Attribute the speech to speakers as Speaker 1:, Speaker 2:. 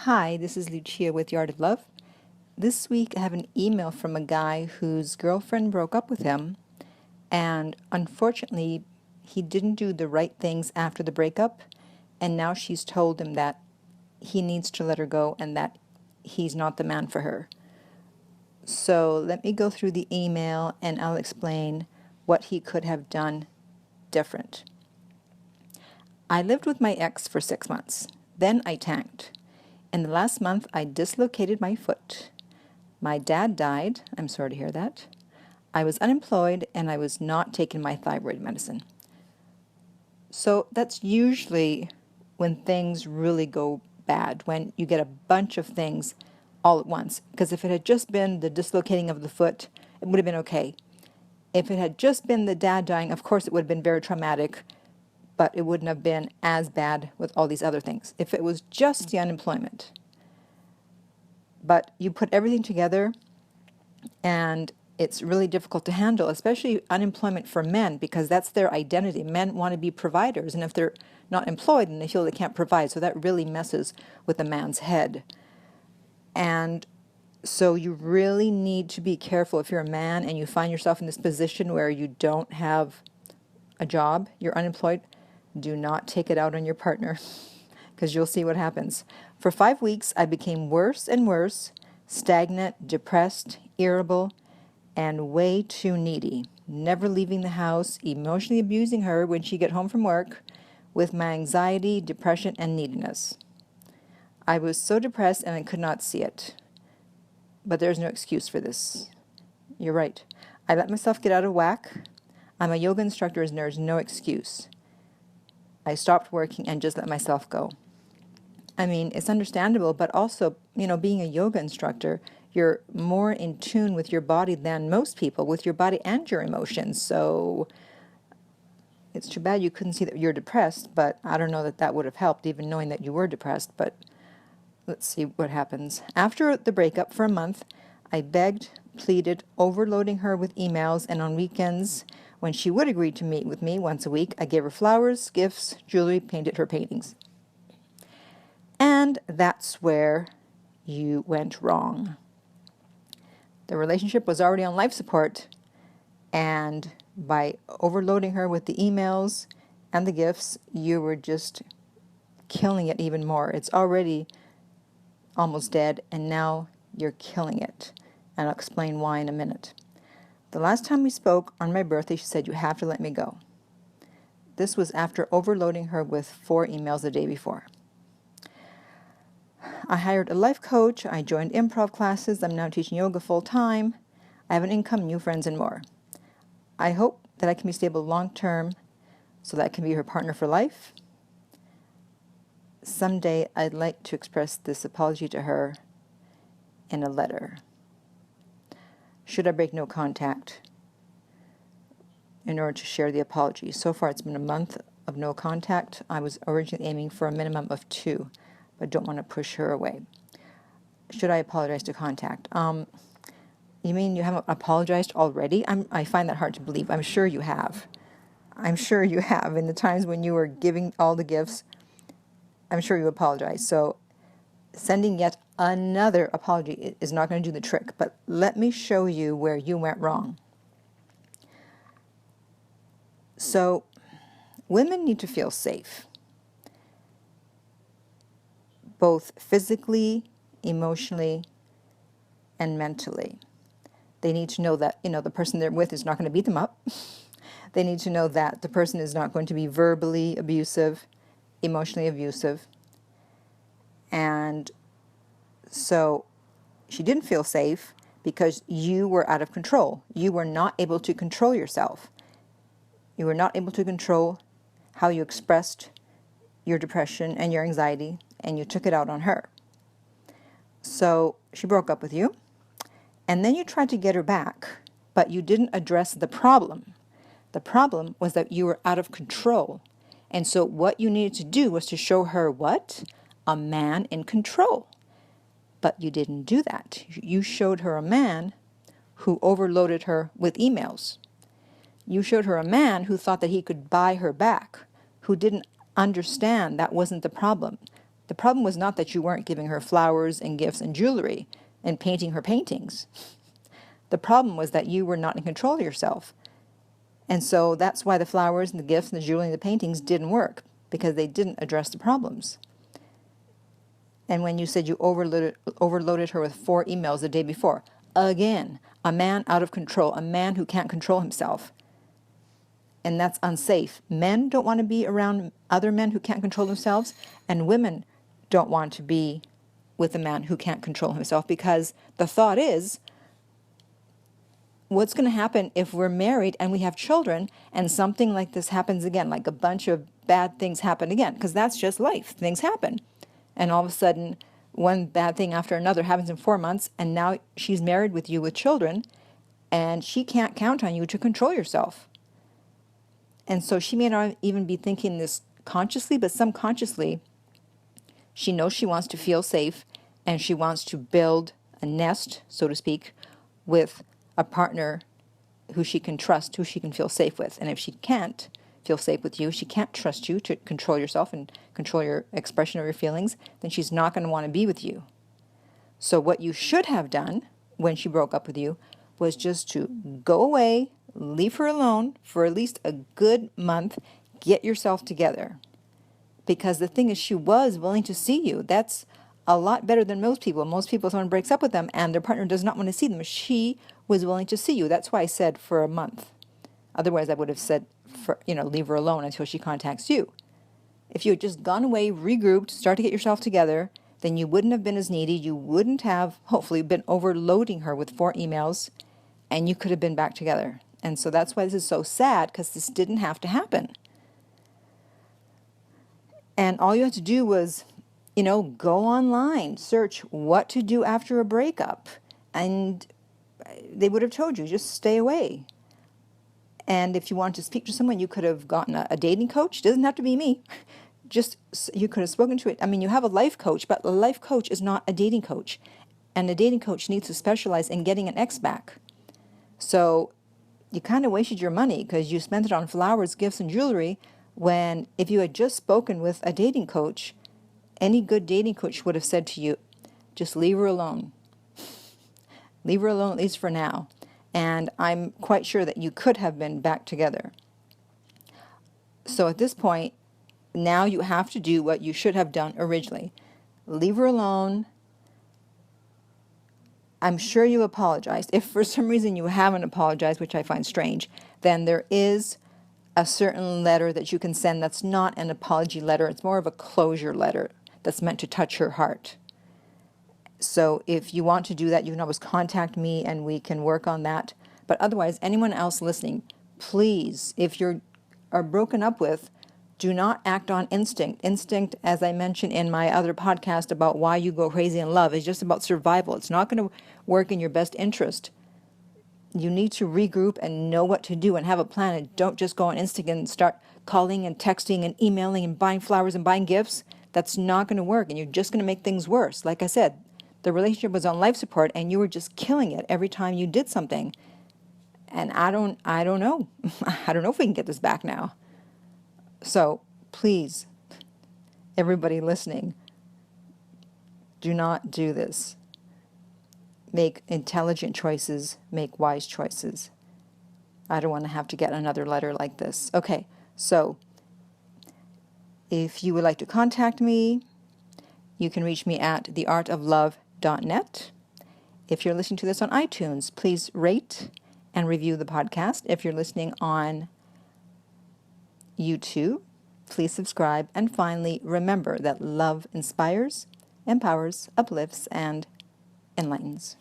Speaker 1: Hi, this is Lucia with Yard of Love. This week I have an email from a guy whose girlfriend broke up with him, and unfortunately he didn't do the right things after the breakup, and now she's told him that he needs to let her go and that he's not the man for her. So let me go through the email and I'll explain what he could have done different. I lived with my ex for 6 months. Then I tanked. In the last month, I dislocated my foot. My dad died. I'm sorry to hear that. I was unemployed and I was not taking my thyroid medicine. So that's usually when things really go bad, when you get a bunch of things all at once. Because if it had just been the dislocating of the foot, it would have been okay. If it had just been the dad dying, of course it would have been very traumatic, but it wouldn't have been as bad with all these other things. If it was just the unemployment. But you put everything together and it's really difficult to handle, especially unemployment for men, because that's their identity. Men want to be providers, and if they're not employed, then they feel they can't provide. So that really messes with a man's head. And so you really need to be careful if you're a man and you find yourself in this position where you don't have a job, you're unemployed. Do not take it out on your partner, because you'll see what happens. For 5 weeks, I became worse and worse, stagnant, depressed, irritable, and way too needy, never leaving the house, emotionally abusing her when she got home from work, with my anxiety, depression, and neediness. I was so depressed and I could not see it. But there's no excuse for this. You're right. I let myself get out of whack. I'm a yoga instructor, and there's no excuse. I stopped working and just let myself go. I mean, it's understandable, but also, being a yoga instructor, you're more in tune with your body than most people, with your body and your emotions. So it's too bad you couldn't see that you're depressed, but I don't know that that would have helped, even knowing that you were depressed. But let's see what happens. After the breakup for a month, I begged, pleaded, overloading her with emails, and on weekends, when she would agree to meet with me once a week, I gave her flowers, gifts, jewelry, painted her paintings. And that's where you went wrong. The relationship was already on life support, and by overloading her with the emails and the gifts, you were just killing it even more. It's already almost dead, and now you're killing it. And I'll explain why in a minute. The last time we spoke on my birthday, she said, "You have to let me go." This was after overloading her with 4 emails the day before. I hired a life coach. I joined improv classes. I'm now teaching yoga full time. I have an income, new friends, and more. I hope that I can be stable long term so that I can be her partner for life. Someday I'd like to express this apology to her in a letter. Should I break no contact in order to share the apology? So far it's been a month of no contact. I was originally aiming for a minimum of 2, but don't want to push her away. Should I apologize to contact? You mean you haven't apologized already? I find that hard to believe. I'm sure you have. I'm sure you have. In the times when you were giving all the gifts, I'm sure you apologized. So sending yet another apology is not going to do the trick. But let me show you where you went wrong. So women need to feel safe, both physically, emotionally, and mentally. They need to know that, the person they're with is not going to beat them up. They need to know that the person is not going to be verbally abusive, emotionally abusive. And so she didn't feel safe because you were out of control. You were not able to control yourself. You were not able to control how you expressed your depression and your anxiety, and you took it out on her. So she broke up with you, and then you tried to get her back, but you didn't address the problem. The problem was that you were out of control. And so what you needed to do was to show her what? A man in control. But you didn't do that. You showed her a man who overloaded her with emails. You showed her a man who thought that he could buy her back, who didn't understand that wasn't the problem. The problem was not that you weren't giving her flowers and gifts and jewelry and painting her paintings. The problem was that you were not in control of yourself. And so that's why the flowers and the gifts and the jewelry and the paintings didn't work, because they didn't address the problems. And when you said you overloaded her with 4 emails the day before, again, a man out of control, a man who can't control himself. And that's unsafe. Men don't want to be around other men who can't control themselves, and women don't want to be with a man who can't control himself, because the thought is, what's going to happen if we're married and we have children and something like this happens again, like a bunch of bad things happen again? Because that's just life. Things happen. And all of a sudden, one bad thing after another happens in 4 months, and now she's married with you with children, and she can't count on you to control yourself. And so she may not even be thinking this consciously, but subconsciously, she knows she wants to feel safe, and she wants to build a nest, so to speak, with a partner who she can trust, who she can feel safe with. And if she can't feel safe with you, she can't trust you to control yourself and control your expression of your feelings, then she's not going to want to be with you. So what you should have done when she broke up with you was just to go away, leave her alone for at least a good month, get yourself together. Because the thing is, she was willing to see you. That's a lot better than most people. Most people, someone breaks up with them and their partner does not want to see them. She was willing to see you. That's why I said for a month. Otherwise, I would have said, leave her alone until she contacts you. If you had just gone away, regrouped, start to get yourself together, then you wouldn't have been as needy. You wouldn't have, hopefully, been overloading her with 4 emails, and you could have been back together. And so that's why this is so sad, because this didn't have to happen. And all you had to do was, go online, search what to do after a breakup, and they would have told you, just stay away. And if you wanted to speak to someone, you could have gotten a dating coach. It doesn't have to be me. Just, you could have spoken to it. I mean, you have a life coach, but a life coach is not a dating coach. And a dating coach needs to specialize in getting an ex back. So you kind of wasted your money because you spent it on flowers, gifts, and jewelry, when if you had just spoken with a dating coach, any good dating coach would have said to you, just leave her alone. Leave her alone, at least for now. And I'm quite sure that you could have been back together. So at this point, now you have to do what you should have done originally. Leave her alone. I'm sure you apologized. If for some reason you haven't apologized, which I find strange, then there is a certain letter that you can send that's not an apology letter. It's more of a closure letter that's meant to touch her heart. So if you want to do that, you can always contact me and we can work on that. But otherwise, anyone else listening, please, if you are broken up with, do not act on instinct. Instinct, as I mentioned in my other podcast about why you go crazy in love, is just about survival. It's not going to work in your best interest. You need to regroup and know what to do and have a plan. And don't just go on instinct and start calling and texting and emailing and buying flowers and buying gifts. That's not going to work, and you're just going to make things worse. Like I said, the relationship was on life support, and you were just killing it every time you did something. And I don't know. I don't know if we can get this back now. So please, everybody listening, do not do this. Make intelligent choices. Make wise choices. I don't want to have to get another letter like this. Okay, so if you would like to contact me, you can reach me at theartoflove.net. If you're listening to this on iTunes, please rate and review the podcast. If you're listening on YouTube, please subscribe. And finally, remember that love inspires, empowers, uplifts, and enlightens.